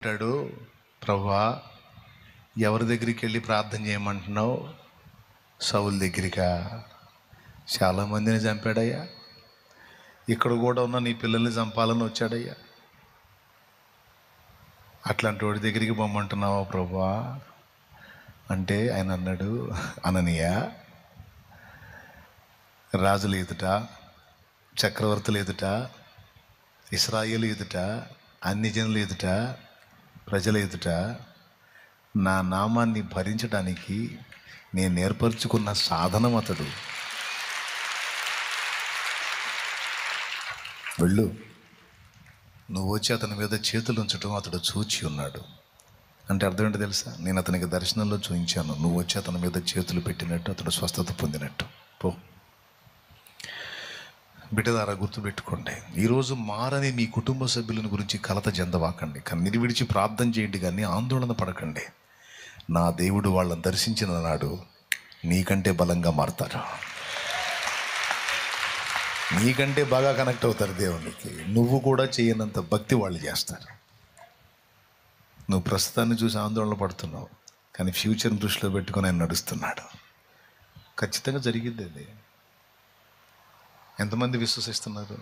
అంటాడు, ప్రభువా ఎవరి దగ్గరికి వెళ్ళి ప్రార్థన చేయమంటున్నావు? సౌలు దగ్గరికా? చాలామందిని చంపాడయ్యా, ఇక్కడ కూడా ఉన్న నీ పిల్లల్ని చంపాలని వచ్చాడయ్యా, అట్లాంటి వాడి దగ్గరికి పొమ్మంటున్నావా ప్రభువా అంటే ఆయన అన్నాడు, అననీయ, రాజుల ఎదుట, చక్రవర్తులు ఎదుట, ఇశ్రాయేలు ఎదుట, అన్ని జనుల ఎదుట, ప్రజల ఎదుట నా నామాన్ని భరించడానికి నేను ఏర్పరచుకున్న సాధనం అతడు. వెళ్ళు, నువ్వు వచ్చి అతని మీద చేతులు ఉంచడం అతడు చూచి ఉన్నాడు. అంటే అర్థం ఏంటో తెలుసా? నేను అతనికి దర్శనంలో చూపించాను, నువ్వు వచ్చి అతని మీద చేతులు పెట్టినట్టు అతడు స్వస్థత పొందినట్టు. పో. బిడ్డలారా, గుర్తుపెట్టుకోండి, ఈరోజు మారని మీ కుటుంబ సభ్యులను గురించి కలత చెందవాకండి, కన్నీరు విడిచి ప్రార్థన చేయండి, కానీ ఆందోళన పడకండి. నా దేవుడు వాళ్ళని దర్శించిన నాడు నీకంటే బలంగా మారతారు, నీకంటే బాగా కనెక్ట్ అవుతారు దేవునికి. నువ్వు కూడా చేయనంత భక్తి వాళ్ళు చేస్తారు. నువ్వు ప్రస్తుతాన్ని చూసి ఆందోళన పడుతున్నావు, కానీ ఫ్యూచర్ని దృష్టిలో పెట్టుకొని ఆయన నడుస్తున్నాడు. ఖచ్చితంగా జరిగిద్ది అది. ఎంతమంది విశ్వసిస్తున్నారు?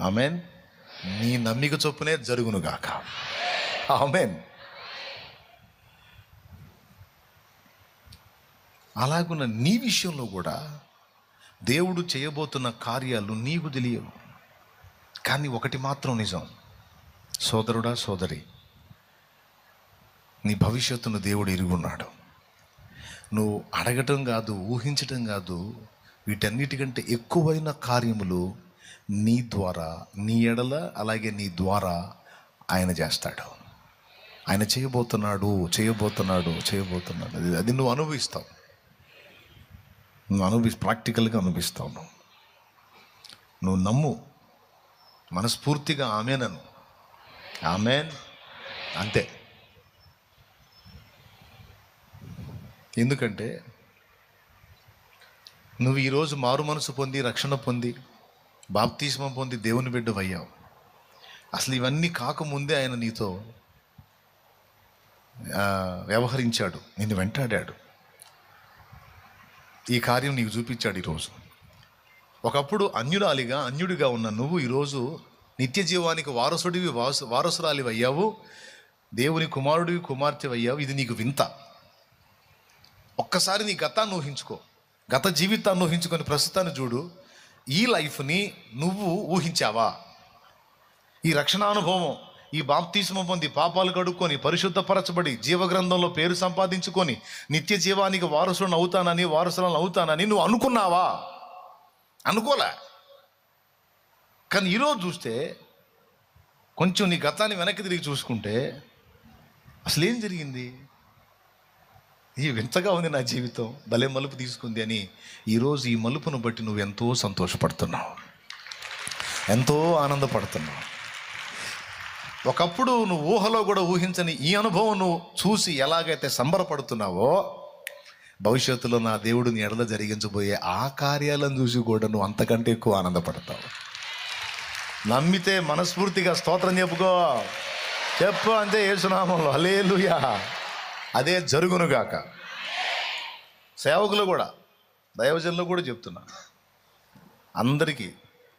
ఆమేన్. నీ నమ్మిక చొప్పునే జరుగునుగాక. ఆమేన్. అలాగున్న నీ విషయంలో కూడా దేవుడు చేయబోతున్న కార్యాలు నీకు తెలియవు, కానీ ఒకటి మాత్రం నిజం, సోదరుడా సోదరి, నీ భవిష్యత్తును దేవుడు ఎరుగున్నాడు. నువ్వు అడగటం కాదు, ఊహించటం కాదు, వీటన్నిటికంటే ఎక్కువైన కార్యములు నీ ద్వారా, నీ ఎడల, అలాగే నీ ద్వారా ఆయన చేస్తాడు. ఆయన చేయబోతున్నాడు. అది నువ్వు అనుభవిస్తావు, ప్రాక్టికల్గా అనుభవిస్తావు. నువ్వు నమ్ము, మనస్ఫూర్తిగా ఆమేనను. ఆమేన్, అంతే. ఎందుకంటే నువ్వు ఈరోజు మారు మనసు పొంది, రక్షణ పొంది, బాప్తిస్మం పొంది దేవుని బిడ్డవయ్యావు. అసలు ఇవన్నీ కాకముందే ఆయన నీతో వ్యవహరించాడు, నిన్ను వెంటాడాడు, ఈ కార్యం నీకు చూపించాడు. ఈరోజు ఒకప్పుడు అన్యుడిగా ఉన్న నువ్వు ఈరోజు నిత్య జీవానికి వారసురాలివి అయ్యావు, దేవుని కుమారుడివి, కుమార్తె అయ్యావు. ఇది నీకు వింత. ఒక్కసారి నీ గతాన్ని ఊహించుకో, గత జీవితాన్ని ఊహించుకొని ప్రస్తుతాన్ని చూడు. ఈ లైఫ్ని నువ్వు ఊహించావా? ఈ రక్షణానుభవం, ఈ బాప్తిస్మం పొంది, పాపాలు కడుక్కొని, పరిశుద్ధపరచబడి, జీవగ్రంథంలో పేరు సంపాదించుకొని, నిత్య జీవానికి వారసులను అవుతానని నువ్వు అనుకున్నావా? అనుకోలే. కానీ ఈరోజు చూస్తే, కొంచెం నీ గతాన్ని వెనక్కి తిరిగి చూసుకుంటే అసలేం జరిగింది? ఈ వింతగా ఉంది నా జీవితం, భలే మలుపు తీసుకుంది అని ఈరోజు ఈ మలుపును బట్టి నువ్వు ఎంతో సంతోషపడుతున్నావు, ఎంతో ఆనందపడుతున్నావు. ఒకప్పుడు నువ్వు ఊహలో కూడా ఊహించని ఈ అనుభవం నువ్వు చూసి ఎలాగైతే సంబరపడుతున్నావో, భవిష్యత్తులో నా దేవుడు నీ ఎడల జరిగించబోయే ఆ కార్యాలను చూసి కూడా నువ్వు అంతకంటే ఎక్కువ ఆనందపడతావు. నమ్మితే మనస్ఫూర్తిగా స్తోత్రం చెప్పు అంతే, యేసునామంలో హల్లెలూయా. అదే జరుగునుగాక. సేవకులు కూడా, దైవజనులు కూడా చెప్తున్నా, అందరికీ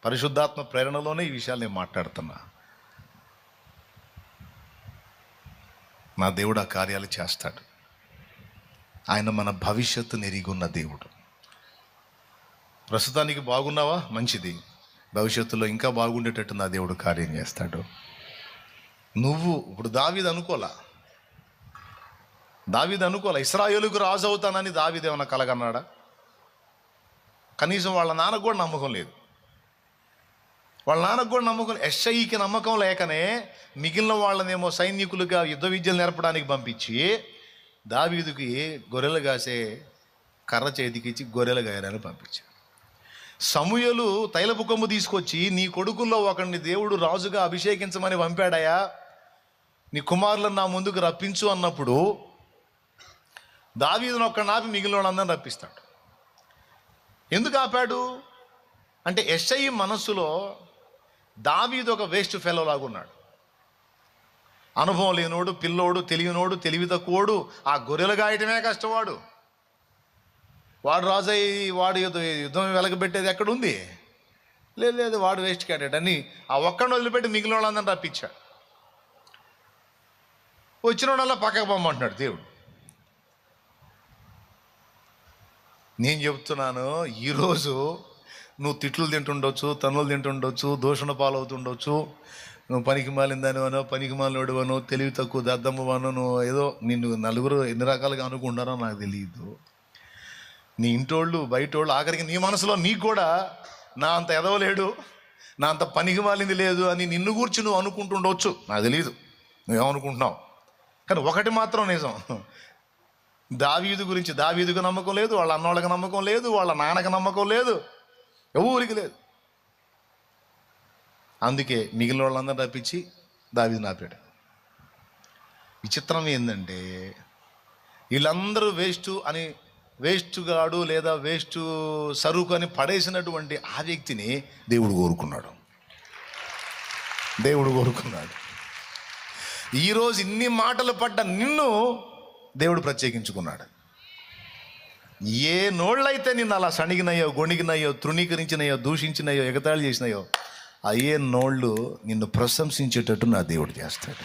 పరిశుద్ధాత్మ ప్రేరణలోనే ఈ విషయాలు నేను మాట్లాడుతున్నా. నా దేవుడు ఆ కార్యాలు చేస్తాడు. ఆయన మన భవిష్యత్తును ఎరిగి ఉన్న దేవుడు. ప్రస్తుతానికి బాగున్నావా? మంచిది. భవిష్యత్తులో ఇంకా బాగుండేటట్టు నా దేవుడు కార్యం చేస్తాడు. నువ్వు ఇప్పుడు దావీదు అనుకోలా, ఇశ్రాయేలుకు రాజు అవుతానని దావీదు ఏమన్నా కలగన్నాడా? కనీసం వాళ్ళ నాన్నకు కూడా నమ్మకం లేదు. యెషయికి నమ్మకం లేకనే మిగిలిన వాళ్ళనేమో సైనికులుగా యుద్ధ విద్యలు నేర్పడానికి పంపించి, దావీదుకి గొర్రెలు కాసే కర్ర చేతికిచ్చి గొర్రెలు గాయరని పంపించాడు. సమూయేలు తైలపు కొమ్ము తీసుకొచ్చి, నీ కొడుకుల్లో ఒకడిని దేవుడు రాజుగా అభిషేకించమని పంపాడయా, నీ కుమారులను నా ముందుకు రప్పించు అన్నప్పుడు దావీదును ఒక్కడిని ఆపి మిగిలిన వాళ్ళందరిని రప్పిస్తాడు. ఎందుకు ఆపాడు అంటే, యెషయి మనస్సులో దావీదు ఒక వేస్ట్ ఫెలో లాగున్నాడు. అనుభవం లేనోడు, పిల్లోడు, తెలియనోడు, తెలివి తక్కువోడు, ఆ గొర్రెలు గాయటమే కష్టవాడు. వాడు రాజయ్యి వాడు యుద్ధం వెలగబెట్టేది ఎక్కడుంది? లేదు, వాడు వేస్ట్ క్యాండిడేట్ అని ఆ ఒక్కడిని వదిలిపెట్టి మిగిలిన వాళ్ళందరినీ రప్పించాడు. వచ్చిన వాళ్ళ పక్కకు పొమ్మంటున్నాడు దేవుడు. నేను చెప్తున్నాను, ఈరోజు నువ్వు తిట్లు తింటుండొచ్చు, తన్నులు తింటుండొచ్చు, దూషణ పాలవుతుండొచ్చు, నువ్వు పనికి మాలిందానివనో, పనికి మాలినోడివనో, తెలివి తక్కువ దద్దమ్మవనో, నువ్వు ఏదో నిన్ను నలుగురు ఎన్ని రకాలుగా అనుకుంటారో నాకు తెలియదు. నీ ఇంటోళ్ళు, బయటోళ్ళు, ఆఖరికి నీ మనసులో నీకు కూడా నా అంత ఎదవలేడు, నా అంత పనికి మాలింది లేదు అని నిన్ను గూర్చి నువ్వు అనుకుంటుండవచ్చు. నాకు తెలియదు నువ్వేమనుకుంటున్నావు. కానీ ఒకటి మాత్రం నిజం, దావీదు గురించి దావీదుకు నమ్మకం లేదు, వాళ్ళ అన్నోళ్ళకి నమ్మకం లేదు, వాళ్ళ నాన్నకి నమ్మకం లేదు, ఎవరికి లేదు. అందుకే మిగిలిన వాళ్ళందరూ రప్పించి దావీదుని ఆపాడు. విచిత్రం ఏంటంటే వీళ్ళందరూ వేస్ట్ గాడు లేదా వేస్ట్ సరుకు అని పడేసినటువంటి ఆ వ్యక్తిని దేవుడు కోరుకున్నాడు. ఈరోజు ఇన్ని మాటలు పడ్డ నిన్ను దేవుడు ప్రత్యేకించుకున్నాడు. ఏ నోళ్ళైతే నిన్ను అలా సణిగినాయో, గొణిగినాయో, తృణీకరించినాయో, దూషించినాయో, ఎగతాళి చేసినాయో, అయ్యే నోళ్ళు నిన్ను ప్రశంసించేటట్టు నా దేవుడు చేస్తాడు.